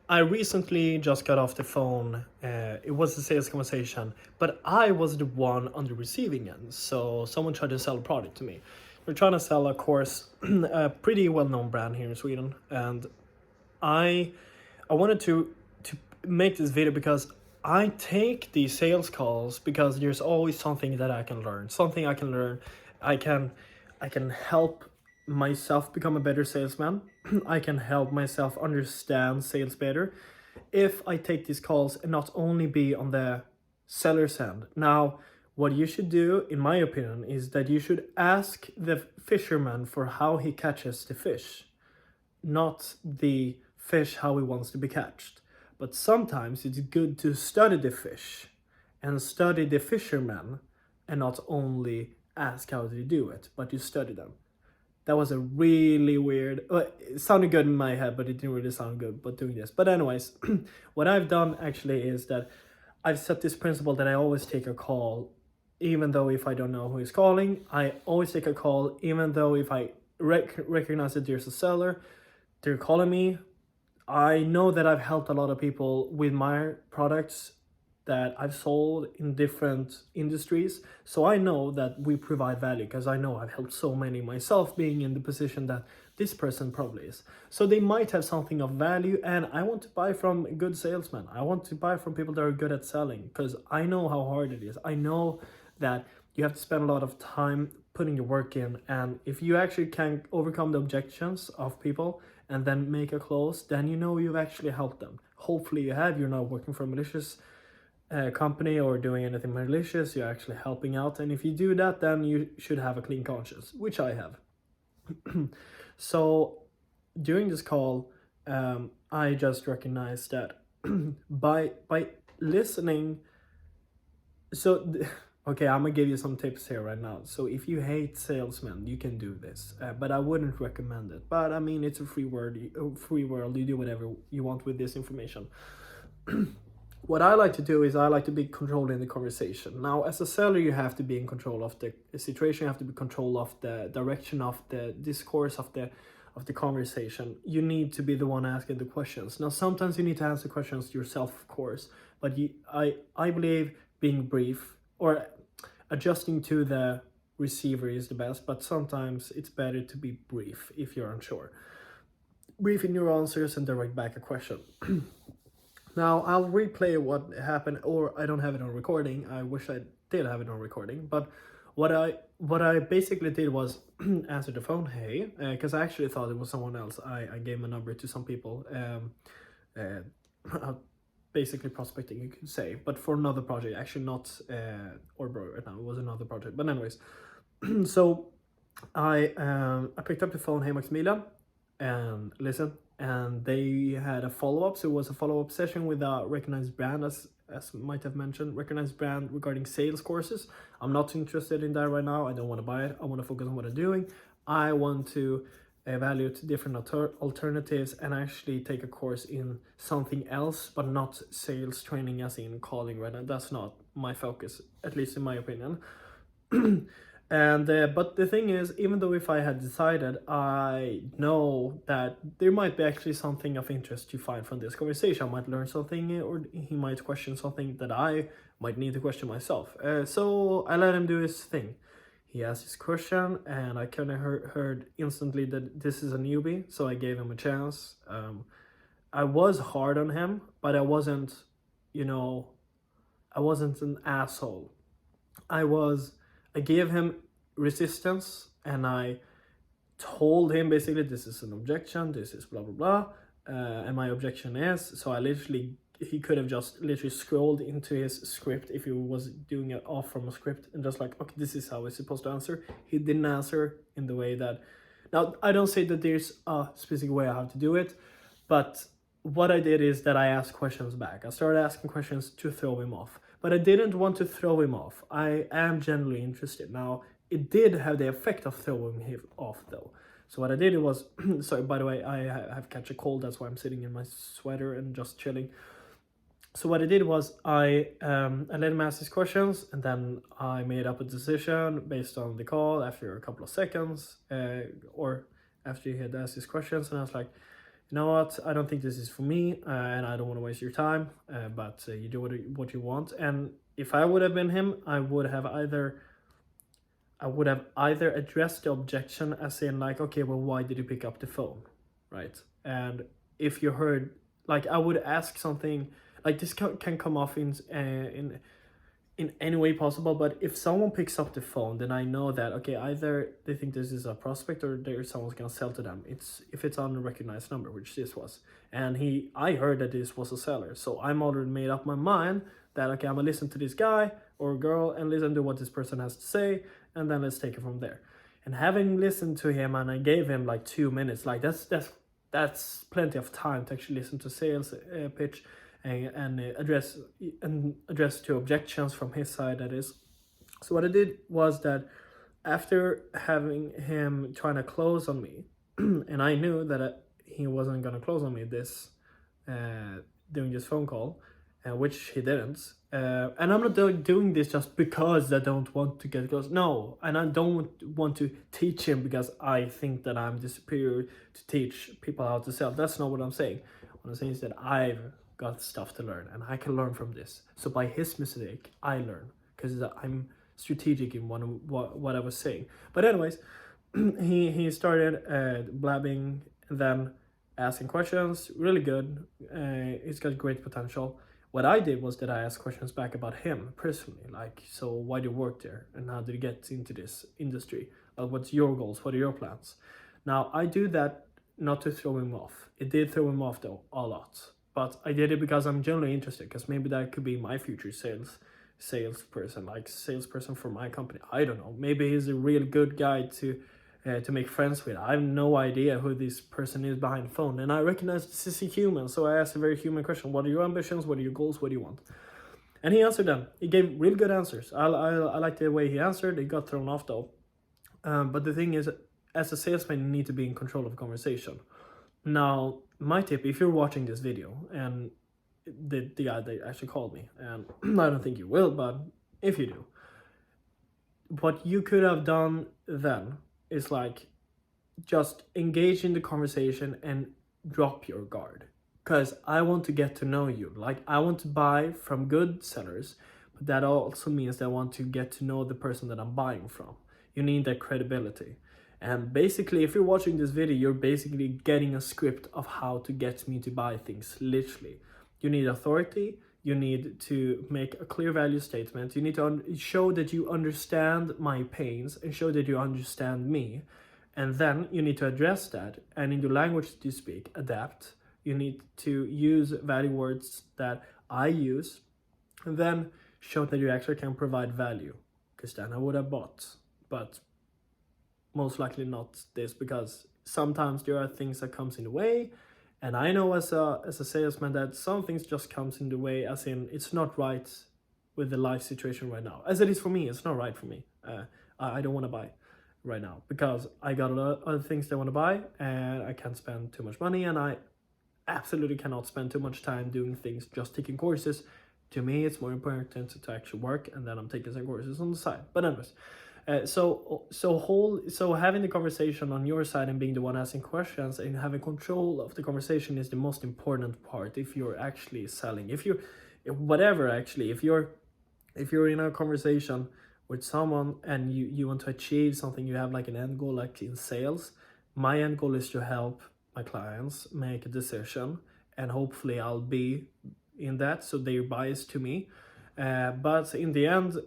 I recently just got off the phone. It was a sales conversation, but I was the one on the receiving end. So someone tried to sell a product to me. We're trying to sell a course, a pretty well-known brand here in Sweden, and I I wanted to make this video because I take these sales calls because there's always something that I can learn, something I can learn. I can I can help myself become a better salesman. I can help myself understand sales better if I take these calls and not only be on the seller's end. Now, what you should do, in my opinion, is that you should ask the fisherman for how he catches the fish, not the fish how he wants to be catched. But sometimes it's good to study the fish and study the fisherman and not only ask how they do it, but you study them. That was a really weird. It sounded good in my head, but it didn't really sound good. But doing this, but anyways, what I've done actually is that I've set this principle that I always take a call, even though if I don't know who is calling. I always take a call, even though if I recognize that there's a seller, they're calling me. I know that I've helped a lot of people with my products that I've sold in different industries. So I know that we provide value because I know I've helped so many myself, being in the position that this person probably is. So they might have something of value, and I want to buy from good salesmen. I want to buy from people that are good at selling because I know how hard it is. I know that you have to spend a lot of time putting your work in, and if you actually can overcome the objections of people and then make a close, then you know you've actually helped them. Hopefully you have. You're not working for a malicious company or doing anything malicious. You're actually helping out, and if you do that, then you should have a clean conscience, which I have. So during this call, I just recognized that by listening. So okay, I'm gonna give you some tips here right now. So if you hate salesmen, you can do this, but I wouldn't recommend it. But I mean, it's a free world. You do whatever you want with this information. What I like to do is I like to be controlling the conversation. Now, as a seller, you have to be in control of the situation. You have to be in control of the direction of the discourse of the conversation. You need to be the one asking the questions. Now, sometimes you need to answer questions yourself, of course, but I believe being brief or adjusting to the receiver is the best. But sometimes it's better to be brief if you're unsure. Brief in your answers and direct back a question. Now I'll replay what happened, or I don't have it on recording. I wish I did have it on recording, but what I basically did was answer the phone, hey, because I actually thought it was someone else. I gave my number to some people, basically prospecting, you could say, but for another project, actually not Orbro right now. It was another project, but anyways, so I picked up the phone, hey Maximilian, and listen, and they had a follow-up. So it was a follow-up session with a recognized brand, as might have mentioned, recognized brand regarding sales courses. I'm not interested in that right now. I don't want to buy it. I want to focus on what I'm doing. I want to evaluate different alternatives and actually take a course in something else, but not sales training as in calling right now. That's not my focus, at least in my opinion. And but the thing is, even though if I had decided, I know that there might be actually something of interest to find from this conversation. I might learn something, or he might question something that I might need to question myself. So I let him do his thing. He asked his question, and I kind of heard instantly that this is a newbie, so I gave him a chance. I was hard on him, but I wasn't, you know, I wasn't an asshole. I gave him resistance, and I told him basically this is an objection, this is blah blah blah, and my objection is, so I literally, he could have just literally scrolled into his script if he was doing it off from a script and just like, okay, this is how it's supposed to answer. He didn't answer in the way that, now I don't say that there's a specific way I have to do it, but what I did is that I asked questions back. I started asking questions to throw him off, but I didn't want to throw him off. I am genuinely interested. Now, it did have the effect of throwing him off though. So what I did was, sorry, by the way, I have catch a cold, that's why I'm sitting in my sweater and just chilling. So what I did was I let him ask his questions, and then I made up a decision based on the call after a couple of seconds, or after he had asked his questions, and I was like, you know what, I don't think this is for me, and I don't want to waste your time, but you do what you want. And if I would have been him, I would have either addressed the objection as in like, okay, well, why did you pick up the phone, right? And if you heard, like, I would ask something like this can come off in any way possible, but if someone picks up the phone, then I know that, okay, either they think this is a prospect or there's someone's gonna sell to them. It's if it's on a recognized number, which this was, and I heard that this was a seller, so I'm already made up my mind that, okay, I'm gonna listen to this guy or girl and listen to what this person has to say, and then let's take it from there. And having listened to him, and I gave him like 2 minutes, like that's plenty of time to actually listen to sales pitch and address to objections from his side, that is. So what I did was that after having him trying to close on me, and I knew that he wasn't gonna close on me during this phone call, which he didn't. And I'm not doing this just because I don't want to get close. No, and I don't want to teach him because I think that I'm the superior to teach people how to sell. That's not what I'm saying. What I'm saying is that I've got stuff to learn, and I can learn from this. So by his mistake, I learn, because I'm strategic in what I was saying. But anyways, he started blabbing and then asking questions. Really good. He's got great potential. What I did was that I asked questions back about him personally, like, so why do you work there, and how did you get into this industry? What's your goals? What are your plans? Now, I do that not to throw him off. It did throw him off though, a lot. But I did it because I'm genuinely interested, because maybe that could be my future salesperson, like salesperson for my company. I don't know. Maybe he's a really good guy to make friends with. I have no idea who this person is behind the phone, and I recognize this is a human, so I asked a very human question. What are your ambitions? What are your goals? What do you want? And he answered them. He gave really good answers. I like the way he answered. He got thrown off though. But the thing is, as a salesman, you need to be in control of the conversation. Now, my tip, if you're watching this video, and the guy that actually called me, and I don't think you will, but if you do, what you could have done then is like, just engage in the conversation and drop your guard. Because I want to get to know you. Like, I want to buy from good sellers, but that also means that I want to get to know the person that I'm buying from. You need that credibility. And basically, if you're watching this video, you're basically getting a script of how to get me to buy things, literally. You need authority, you need to make a clear value statement, you need to show that you understand my pains and show that you understand me. And then you need to address that, and in the language that you speak, adapt. You need to use value words that I use, and then show that you actually can provide value, because then I would have bought. But most likely not this, because sometimes there are things that comes in the way, and I know as a salesman that some things just comes in the way, as in it's not right with the life situation right now. As it is for me, it's not right for me. I don't want to buy right now because I got a lot of other things that I want to buy, and I can't spend too much money, and I absolutely cannot spend too much time doing things, just taking courses. To me, it's more important to actually work, and then I'm taking some courses on the side. But anyways, so having the conversation on your side and being the one asking questions and having control of the conversation is the most important part if you're actually selling. If you're in a conversation with someone and you want to achieve something, you have like an end goal, like in sales. My end goal is to help my clients make a decision, and hopefully I'll be in that, so they're biased to me. But in the end,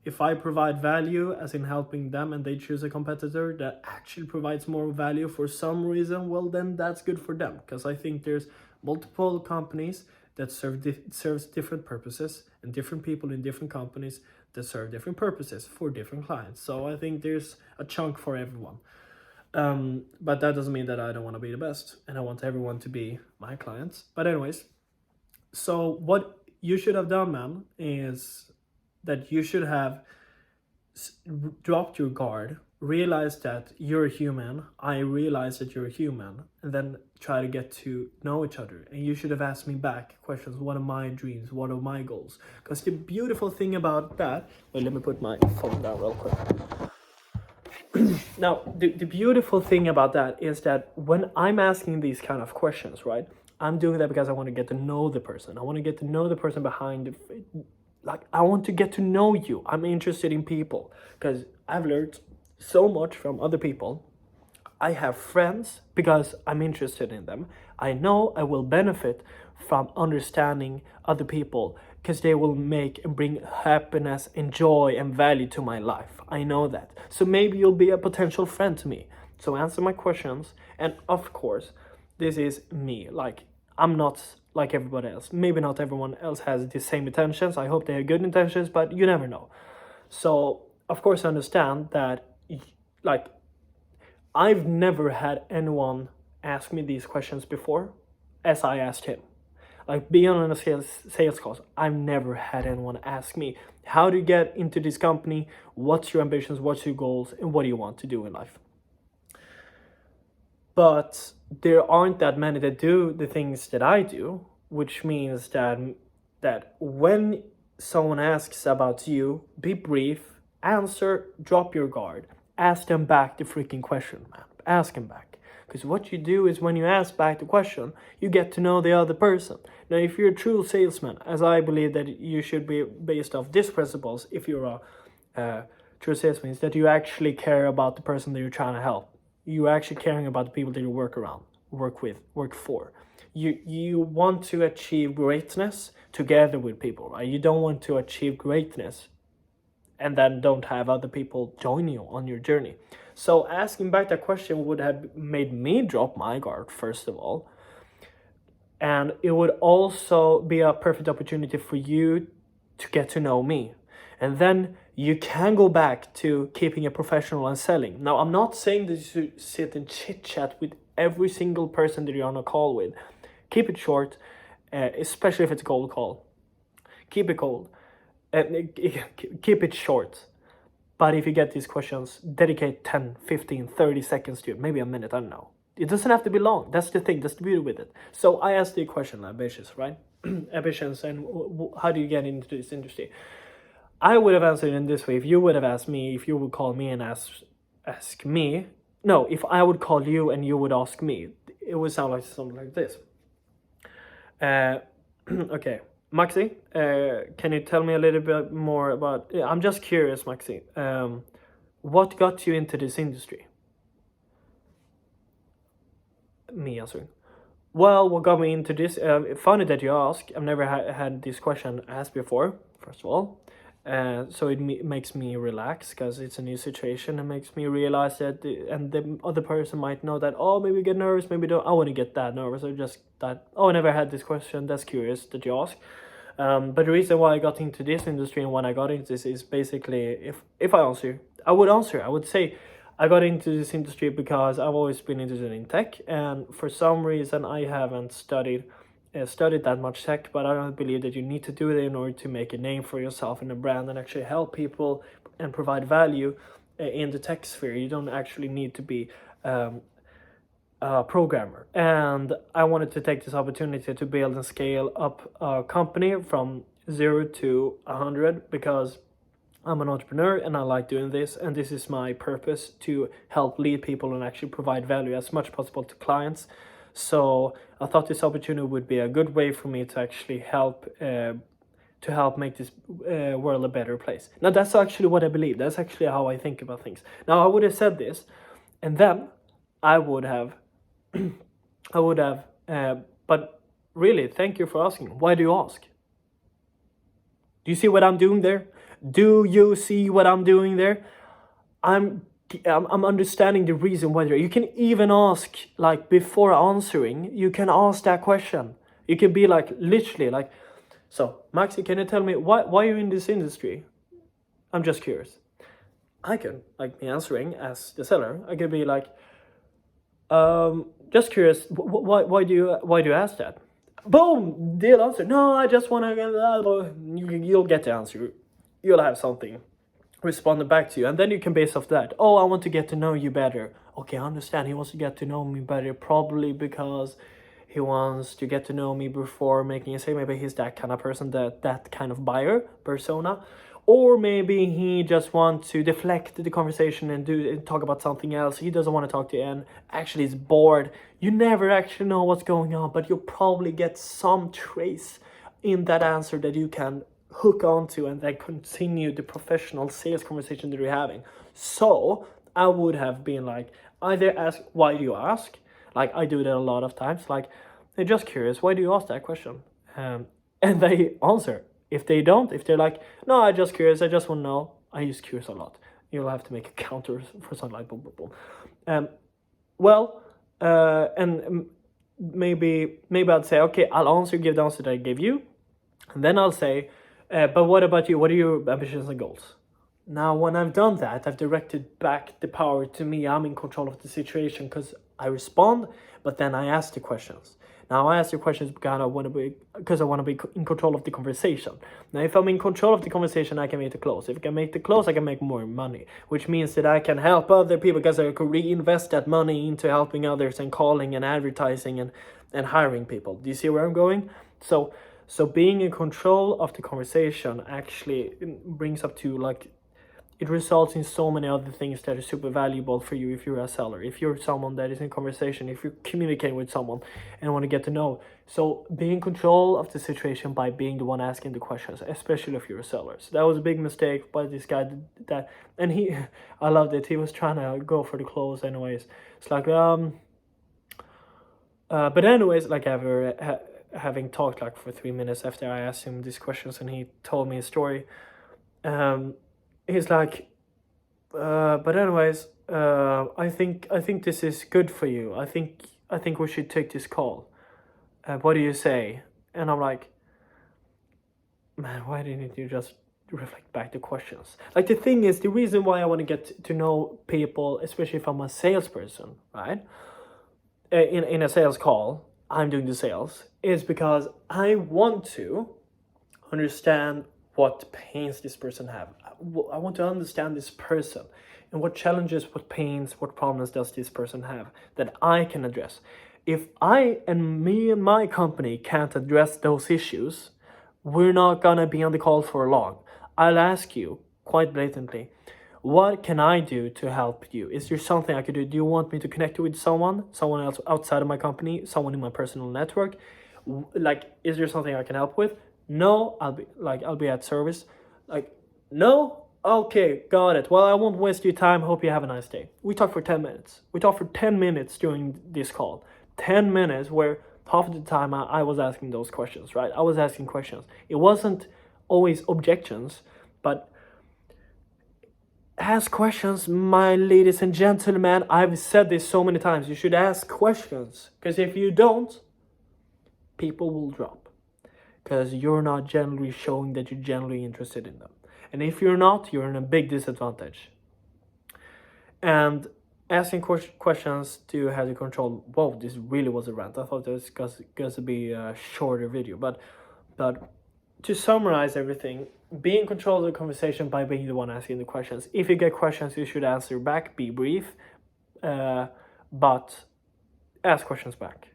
if I provide value, as in helping them, and they choose a competitor that actually provides more value for some reason, well, then that's good for them. Because I think there's multiple companies that serves different purposes, and different people in different companies that serve different purposes for different clients. So I think there's a chunk for everyone. But that doesn't mean that I don't want to be the best, and I want everyone to be my clients. But anyways, so what you should have done, man, is that you should have dropped your guard, realized that you're a human, I realize that you're a human, and then try to get to know each other. And you should have asked me back questions. What are my dreams? What are my goals? Because the beautiful thing about that, wait, let me put my phone down real quick. Now, the beautiful thing about that is that when I'm asking these kind of questions, right, I'm doing that because I want to get to know the person. I want to get to know the person behind like, I want to get to know you. I'm interested in people because I've learned so much from other people. I have friends because I'm interested in them. I know I will benefit from understanding other people because they will make and bring happiness and joy and value to my life. I know that. So maybe you'll be a potential friend to me. So answer my questions. And of course, this is me. Like, I'm not like everybody else. Maybe not everyone else has the same intentions. I hope they have good intentions, but you never know. So, of course, I understand that, like, I've never had anyone ask me these questions before as I asked him. Like, being on a sales calls, I've never had anyone ask me, how do you get into this company? What's your ambitions? What's your goals? And what do you want to do in life? But there aren't that many that do the things that I do, which means that when someone asks about you, be brief, answer, drop your guard, ask them back the freaking question, man. Ask them back. Because what you do is when you ask back the question, you get to know the other person. Now, if you're a true salesman, as I believe that you should be based off these principles, if you're a true salesman, is that you actually care about the person that you're trying to help. You're actually caring about the people that you work around, work with, work for. You want to achieve greatness together with people, right? You don't want to achieve greatness and then don't have other people join you on your journey. So asking back that question would have made me drop my guard, first of all. And it would also be a perfect opportunity for you to get to know me. And then you can go back to keeping it professional and selling. Now, I'm not saying that you should sit and chit chat with every single person that you're on a call with. Keep it short, especially if it's a cold call. Keep it cold. Keep it short. But if you get these questions, dedicate 10, 15, 30 seconds to it. Maybe a minute, I don't know. It doesn't have to be long. That's the thing. That's the beauty with it. So I asked the question, ambitions, right? Ambitions and how do you get into this industry? I would have answered in this way. If you would have asked me, if you would call me and ask me, no, if I would call you and you would ask me, it would sound like something like this. Okay, Maxi, can you tell me a little bit more about? I'm just curious, Maxi. What got you into this industry? Me answering. Well, what got me into this? Funny that you ask. I've never had this question asked before. First of all, so it makes me relax because it's a new situation. It makes me realize that, and the other person might know that. Oh, maybe get nervous. Maybe don't. I wouldn't get that nervous. Or just that. Oh, I never had this question. That's curious that you ask. But the reason why I got into this industry and when I got into this is basically if I answer, I would answer. I would say I got into this industry because I've always been interested in tech, and for some reason I haven't studied that much tech, but I don't believe that you need to do it in order to make a name for yourself in a brand and actually help people and provide value in the tech sphere. You don't actually need to be a programmer. And I wanted to take this opportunity to build and scale up a company from 0 to 100 because I'm an entrepreneur and I like doing this, and this is my purpose, to help lead people and actually provide value as much as possible to clients. So I thought this opportunity would be a good way for me to actually help make this world a better place. Now that's actually what I believe. That's actually how I think about things. Now I would have said this, and then I would have, but really, thank you for asking. Why do you ask? Do you see what I'm doing there? Do you see what I'm doing there? I'm understanding the reason why you can even ask, like, before answering, you can ask that question. You can be like, literally like, so Maxi, can you tell me why you're in this industry? I'm just curious. I can, like, me answering as the seller, I could be like, just curious, why do you ask that? Boom, deal answer. No, I just want to. You'll get the answer. You'll have something responded back to you, and then you can base off that. Oh, I want to get to know you better. Okay, I understand. He wants to get to know me better, probably because he wants to get to know me before making a sale. Maybe he's that kind of person, that kind of buyer persona. Or maybe he just wants to deflect the conversation and talk about something else. He doesn't want to talk to you and actually is bored. You never actually know what's going on, but you'll probably get some trace in that answer that you can hook onto and then continue the professional sales conversation that you're having. So I would have been like, either ask, why do you ask? Like I do that a lot of times. Like, they're just curious, why do you ask that question? And they answer. If they don't, if they're like, no, I'm just curious, I just want to know, I use curious a lot. You'll have to make a counter for something like boom, boom, boom. And maybe I'd say, okay, I'll give the answer that I gave you. And then I'll say, but what about you? What are your ambitions and goals? Now, when I've done that, I've directed back the power to me. I'm in control of the situation because I respond, but then I ask the questions. Now, I ask the questions because I want to be in control of the conversation. Now, if I'm in control of the conversation, I can make the close. If I can make the close, I can make more money, which means that I can help other people because I could reinvest that money into helping others and calling and advertising and hiring people. Do you see where I'm going? So being in control of the conversation actually brings up to like, it results in so many other things that are super valuable for you if you're a seller. If you're someone that is in conversation, if you're communicating with someone and want to get to know. So be in control of the situation by being the one asking the questions, especially if you're a seller. So that was a big mistake by this guy and I loved it. He was trying to go for the close anyways. It's like, but anyways, like having talked like for 3 minutes after I asked him these questions and he told me a story, he's like, but anyways, I think this is good for you. I think we should take this call. What do you say? And I'm like, man, why didn't you just reflect back the questions? Like the thing is, the reason why I want to get to know people, especially if I'm a salesperson, right? In a sales call, I'm doing the sales, is because I want to understand what pains this person have. I want to understand this person and what challenges, what pains, what problems does this person have that I can address. If me and my company can't address those issues, we're not gonna be on the call for long. I'll ask you quite blatantly, what can I do to help you? Is there something I could do? Do you want me to connect you with someone else outside of my company, someone in my personal network? Like, is there something I can help with? No, I'll be at service. Like, no? Okay, got it. Well, I won't waste your time. Hope you have a nice day. We talked for 10 minutes. We talked for 10 minutes during this call. 10 minutes where half of the time I was asking those questions, right? I was asking questions. It wasn't always objections, but ask questions, my ladies and gentlemen. I've said this so many times. You should ask questions, because if you don't, people will drop, because you're not generally showing that you're genuinely interested in them. And if you're not, you're in a big disadvantage. And asking questions to have the control. Whoa, this really was a rant. I thought this was going to be a shorter video, but to summarize everything, be in control of the conversation by being the one asking the questions. If you get questions, you should answer back. Be brief, but ask questions back.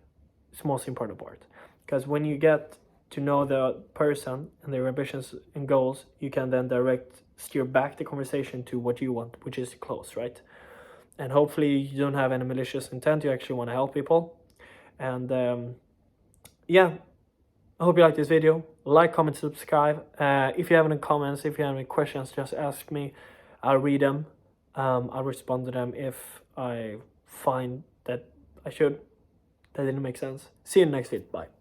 It's the most important part, because when you get to know the person and their ambitions and goals, you can then steer back the conversation to what you want, which is close, right? And hopefully you don't have any malicious intent. You actually want to help people. And yeah, I hope you like this video. Like, comment, subscribe. If you have any comments, if you have any questions, just ask me. I'll read them. I'll respond to them if I find that that didn't make sense. See you in the next video. Bye.